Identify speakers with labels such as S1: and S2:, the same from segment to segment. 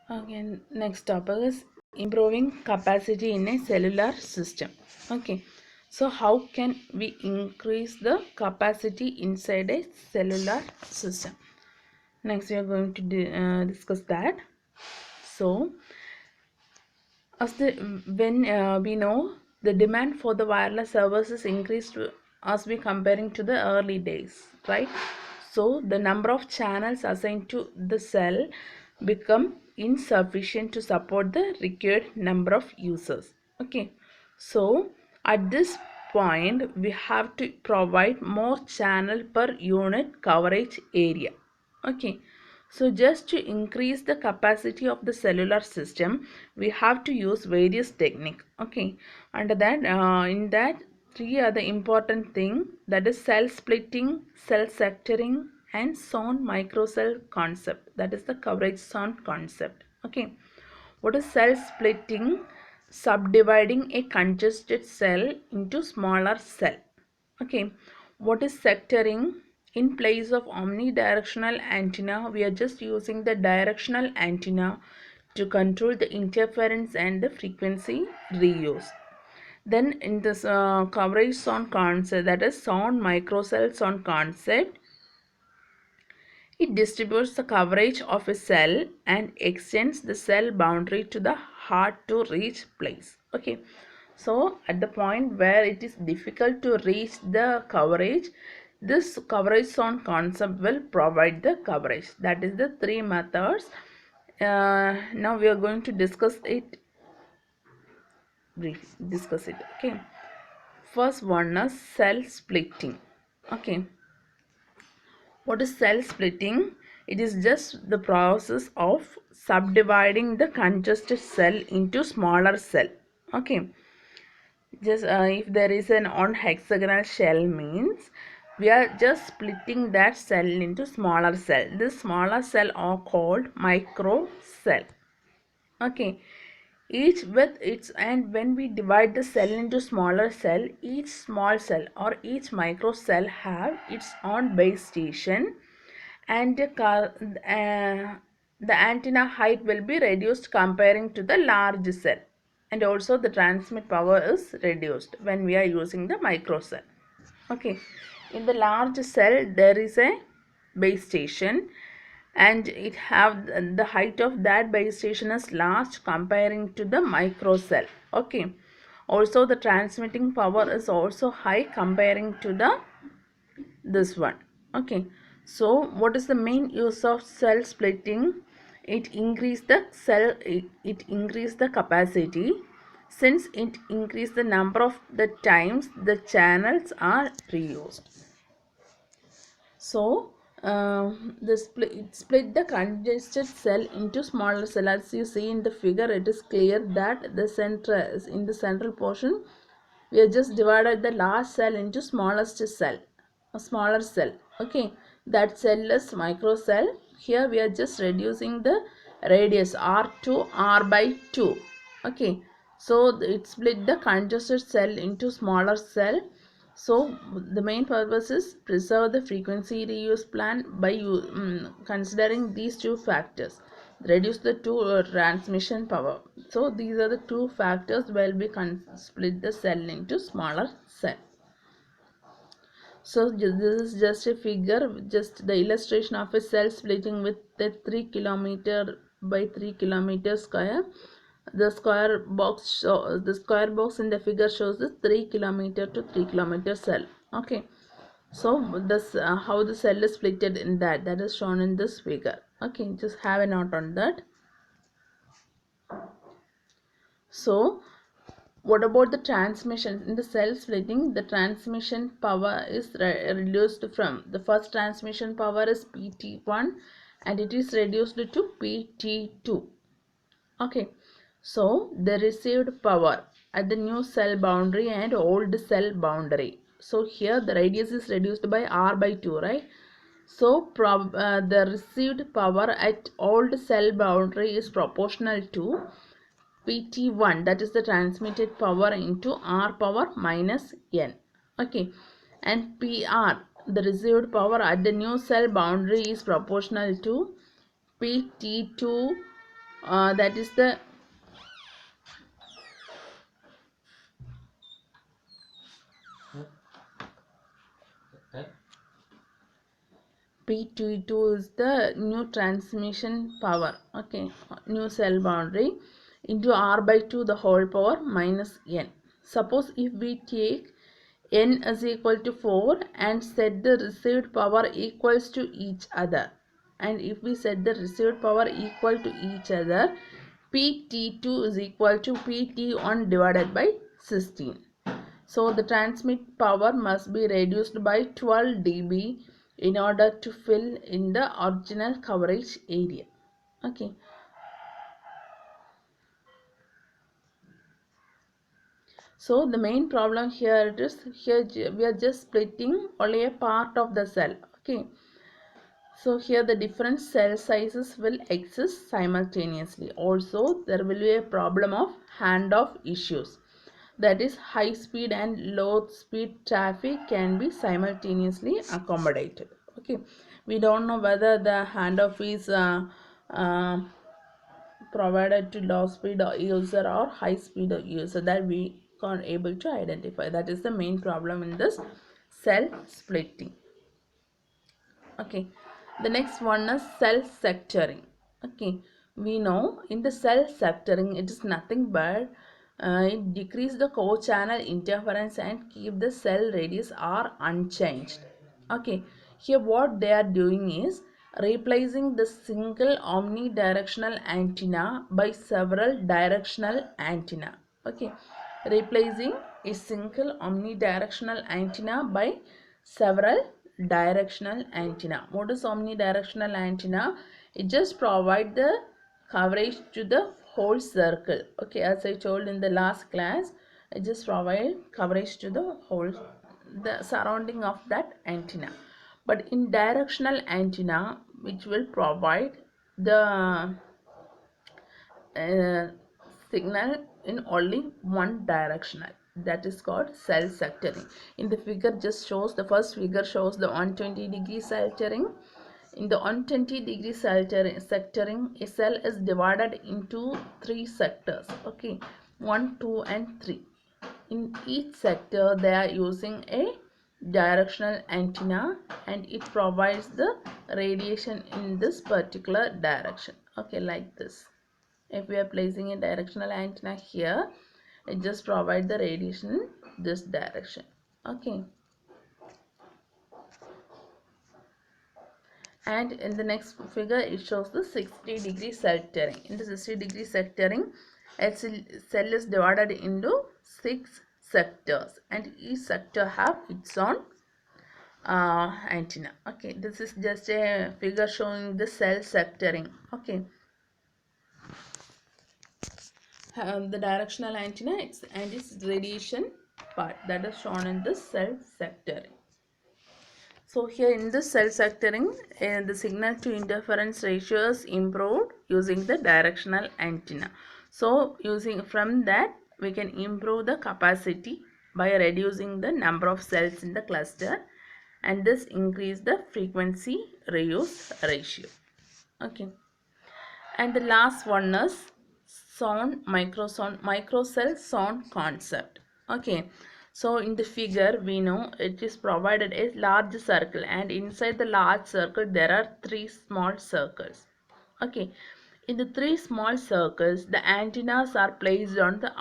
S1: Okay, next topic is improving capacity in a cellular system. Okay, so how can we increase the capacity inside a cellular system? Next, we are going to discuss that. So, as the when we know the demand for the wireless services increased as we comparing to the early days, right? So the number of channels assigned to the cell become insufficient to support the required number of users. Okay, so at this point we have to provide more channel per unit coverage area. Okay, so just to increase the capacity of the cellular system, we have to use various techniques. Okay, under that, in that, three are the important thing, that is cell splitting, cell sectoring, and zone microcell concept. That is the coverage zone concept. Okay, what is cell splitting? Subdividing a congested cell into smaller cell. Okay, what is sectoring? In place of omnidirectional antenna, we are just using the directional antenna to control the interference and the frequency reuse. Then in this coverage zone concept, that is zone microcell zone concept, it distributes the coverage of a cell and extends the cell boundary to the hard to reach place. Okay, so at the point where it is difficult to reach the coverage, this coverage zone concept will provide the coverage. That is the three methods. Now we are going to discuss it discuss it. Okay, first one is cell splitting. Okay, what is cell splitting? It is just the process of subdividing the congested cell into smaller cell. Okay, just if there is an on hexagonal shell means we are just splitting that cell into smaller cell. This smaller cell are called micro cell. Okay, each with its, and when we divide the cell into smaller cell, each small cell or each micro cell have its own base station, and the antenna height will be reduced comparing to the large cell, and also the transmit power is reduced when we are using the micro cell. Okay, in the large cell there is a base station, and it have the height of that base station is large comparing to the micro cell. Okay, also the transmitting power is also high comparing to the this one. Okay, so what is the main use of cell splitting? It increase the cell, it increase the capacity, since it increase the number of the times the channels are reused. So it split the congested cell into smaller cell. As you see in the figure, it is clear that the center is in the central portion. We have just divided the large cell into smallest cell, a smaller cell. Okay, that cell is micro cell. Here we are just reducing the radius r to r by 2. Okay, so it split the congested cell into smaller cell. So the main purpose is preserve the frequency reuse plan by considering these two factors. Reduce the two transmission power. So these are the two factors where we can split the cell into smaller cell. So this is just a figure, just the illustration of a cell splitting with a 3 kilometer by 3 kilometer square. The square box the square box in the figure shows the 3 kilometer to 3 kilometer cell. Okay, so this how the cell is splitted in that is shown in this figure. Okay, just have a note on that. So what about the transmission? In the cell splitting, the transmission power is reduced from the first transmission power is PT1 and it is reduced to PT2. Okay, so the received power at the new cell boundary and old cell boundary. So here the radius is reduced by r by 2, right? So the received power at old cell boundary is proportional to PT1, that is the transmitted power, into R power minus N. Okay, and PR, the received power at the new cell boundary, is proportional to PT2 that is the P22 is the new transmission power, okay, new cell boundary into R by 2 the whole power minus n. Suppose if we take n is equal to 4 and set the received power equals to each other, and if we set the received power equal to each other, PT2 is equal to PT1 divided by 16. So the transmit power must be reduced by 12 dB in order to fill in the original coverage area. Okay. So the main problem here is we are just splitting only a part of the cell. Okay. So here the different cell sizes will exist simultaneously. Also there will be a problem of handoff issues. That is, high speed and low speed traffic can be simultaneously accommodated. Okay, we don't know whether the handoff is uh, provided to low speed user or high speed user, that we can't able to identify. That is the main problem in this cell splitting. Okay, the next one is cell sectoring. Okay, we know in the cell sectoring it is nothing but it decrease the co-channel interference and keep the cell radius r unchanged. Okay, here what they are doing is replacing the single omnidirectional antenna by several directional antenna. Okay, replacing a single omnidirectional antenna by several directional antenna. What is omnidirectional antenna? It just provide the coverage to the whole circle. Okay, as I told in the last class, it just provide coverage to the whole the surrounding of that antenna. But in directional antenna, which will provide the uh, signal in only one directional, that is called cell sectoring. In the figure just shows, the first figure shows the 120-degree sectoring. In the 120-degree sectoring, a cell is divided into three sectors. Okay, 1, 2 and 3. In each sector they are using a directional antenna and it provides the radiation in this particular direction. Okay, like this. If we are placing a directional antenna here, it just provide the radiation in this direction. Okay, and in the next figure it shows the 60-degree sectoring. In the 60-degree sectoring, a cell is divided into 6 sectors and each sector have its own antenna. Okay, this is just a figure showing the cell sectoring. Okay, the directional antenna and its radiation part, that is shown in the cell sectoring. So here in the cell sectoring, the signal to interference ratio is improved using the directional antenna. So using from that we can improve the capacity by reducing the number of cells in the cluster, and this increase the frequency reuse ratio. Okay, and the last one is microcell sound concept. Okay, so in the figure we know it is provided a large circle and inside the large circle there are 3 small circles. Okay, in the 3 small circles the antennas are placed on the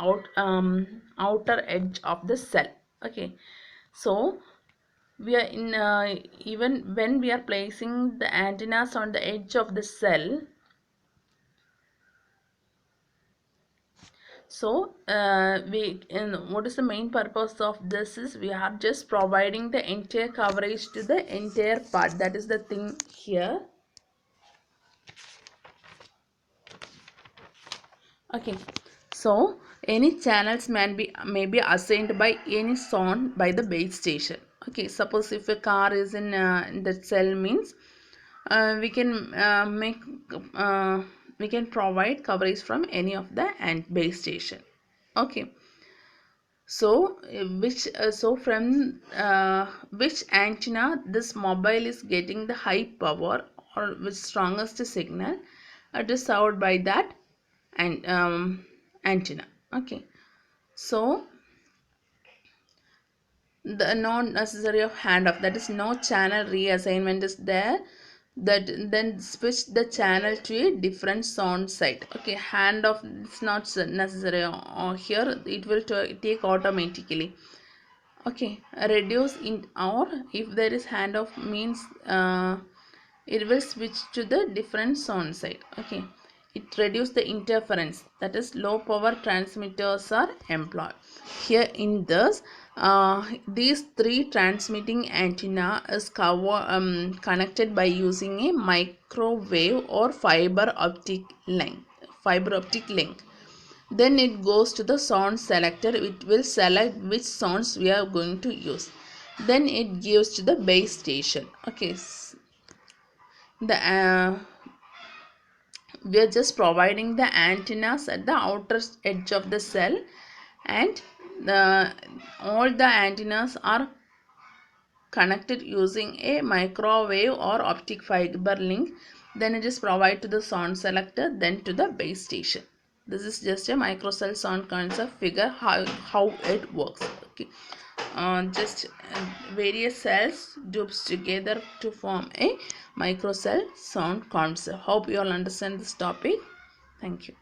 S1: outer edge of the cell. Okay, so we are in even when we are placing the antennas on the edge of the cell, so what is the main purpose of this is we are just providing the entire coverage to the entire part, that is the thing here. Okay, so any channels may be assigned by any zone by the base station. Okay, suppose if a car is in the cell means we can we can provide coverage from any of the base station. Okay, so from which antenna this mobile is getting the high power or which strongest signal, it is served by that and antenna. Okay, so the no necessary of handoff, that is no channel reassignment is there, that then switch the channel to a different sound site. Okay, handoff is not necessary, or here it will take automatically. Okay, reduce in, or if there is handoff means it will switch to the different sound site. Okay, it reduce the interference, that is low power transmitters are employed here. In this these three transmitting antenna is connected by using a microwave or fiber optic link. Then it goes to the sound selector. It will select which sounds we are going to use. Then it gives to the base station. Okay, the we are just providing the antennas at the outer edge of the cell, and all the antennas are connected using a microwave or optic fiber link. Then it is provided to the sound selector, then to the base station. This is just a microcell sound concept figure, how it works. Okay, just various cells dupes together to form a microcell sound concept. Hope you all understand this topic. Thank you.